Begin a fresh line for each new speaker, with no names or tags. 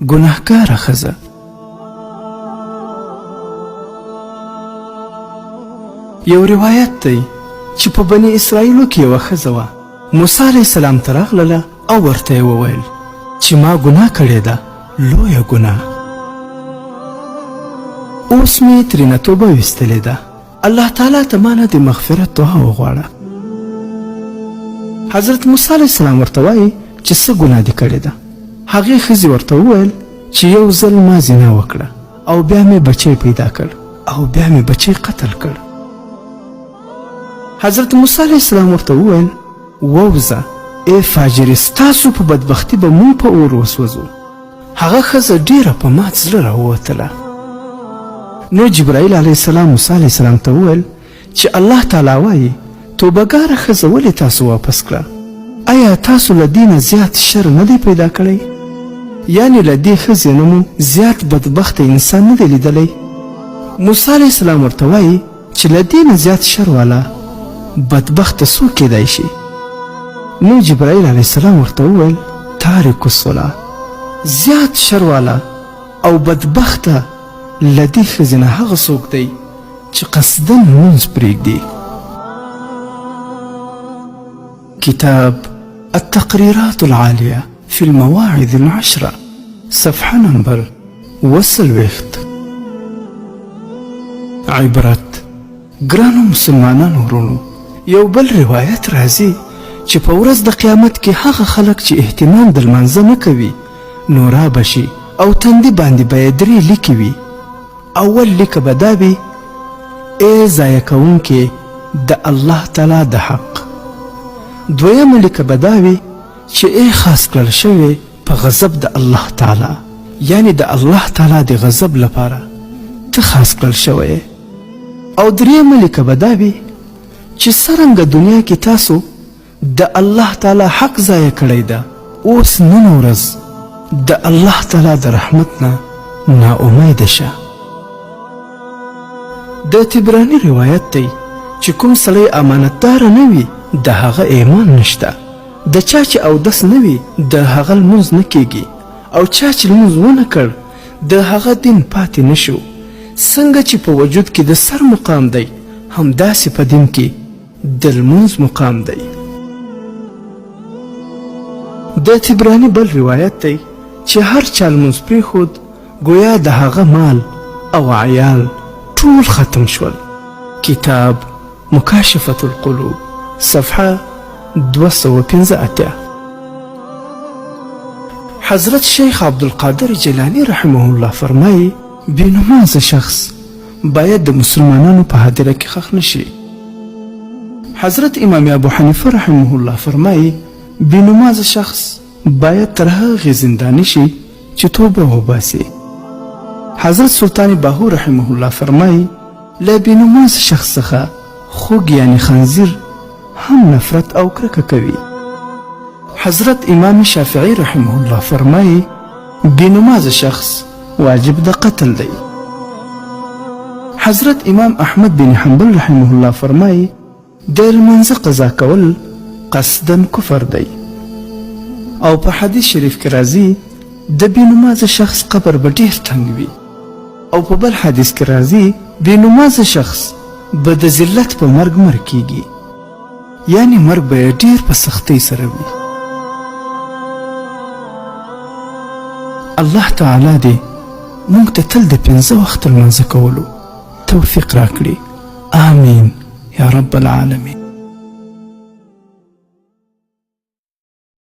ګناهکاره ښځه. یو روایت دی چې په بني اسرائیلو کې یوه ښځه وه. موسی علیه السلام ته راغلله او ورته یې وویل چې ما ګناه کړې ده، لویه ګناه. اوس مې ترېنه توبه ویستلې ده. الله تعالی ته ما نه د مغفرت دعا وغواړه. حضرت موسی علیه السلام ورته وایي چې څه ګناه دې کړې ده. هغې ښځې ورته وویل چې یو ځل ما زنا وکړه او بیا مې بچی پیدا کړ او بیا مې بچی قتل کړ. حضرت موسی علیه السلام ورته وویل ووځه ای فاجرې، ستاسو په بدبختي به مونږ په اور وسوځو. هغه ښځه ډېره په مات زړه راووتله. نو جبرائیل علیه السلام موسی علیه السلام ته وویل چې الله تعالی وایي توبهګاره ښځه ولې تاسو واپس کړه؟ آیا تاسو له دې نه زیات شر نه دی پیدا کړی؟ یعنې له دې ښځې نه مو زیات بدبخته انسان نه دی لیدلی؟ موسی علیه السلام ورته وایي چې له دې نه زیات شر والا بدبخته څوک کیدای شي؟ نو جبرائیل علیه السلام ورته وویل تارک الصلاة، زیات شر والا او بدبخته له دې ښځې نه هغه څوک دی چې قصداً لمونځ پرېږدي. كتاب التقريرات العالية في المواعظ العشرة، صفحة نمبر 40. عبرت. ګرانو مسلمانانو ورونو، یو بل روایت راځي چې په ورځ د قیامت کې هغه خلک چې اهتمام د لمانځه نه کوي نو رابه شي او تندي باندې به یې 3 لیکې وي. اول لیکه به دا وي ای ضایع کوونکې د الله تعالی د حق. دویمه لیکه به دا وي چې ای خاص کړل شوی په غضب د الله تعالی، یعنی د الله تعالی د غضب لپاره ته خاص کړل شوی. او دریمه لیکه به دا وي چې څرنګه دنیا کې تاسو د الله تعالی حق ضایع کړی ده، اوس نن ورځ د الله تعالی د رحمت نه ناامیده شه. د طبراني روایت دی چې کوم سړی امانتدار نه وي د هغه ایمان نشته. د چا چې اودس نه وي د هغه لمونځ نه کیږي، او چا چې لمونځ ونه کړ د هغه دین پاتې نشو. څنګه چې په وجود کې د سر مقام دی، همداسې په دین کې د لمونځ مقام دی. د طبراني بل روایت دی چې هر چا لمونځ پرېښود ګویا د هغه مال او عیال ټول ختم شول. کتاب مکاشفة القلوب، صفحه 215. حضرت شیخ عبدالقادر جیلانی رحمه الله فرمایي بېنمازه شخص باید د مسلمانانو په هدیره کې ښخ نشي. حضرت امام ابو حنیفه رحمه الله فرمایي بېنمازه شخص باید تر هغې زنداني شي چې توبه وباسي. حضرت سلطان باهور رحمه الله فرمایي له بېنمازه شخص څخه خوږ یعنی خنزیر هم نفرت او کرکه کوي. حضرت امام شافعی رحمه الله فرمایي بېنمازه شخص واجب د قتل دی. حضرت امام احمد بن حنبل رحمه الله فرمایي د لمانځه قضا کول قصدا کفر دی. او په حدیث شریف کې راځي د بېنمازه شخص قبر به ډېر تنګ وي. او په بل حدیث کې راځي بېنمازه شخص به د ذلت په مرګ مړ کیږي، یعنی مرګ به یې ډېر په سختۍ سره وي. الله تعالی دې موږ ته تل د 5 وخت لمانځه کولو توفیق راکړي. آمین یا رب العالمین.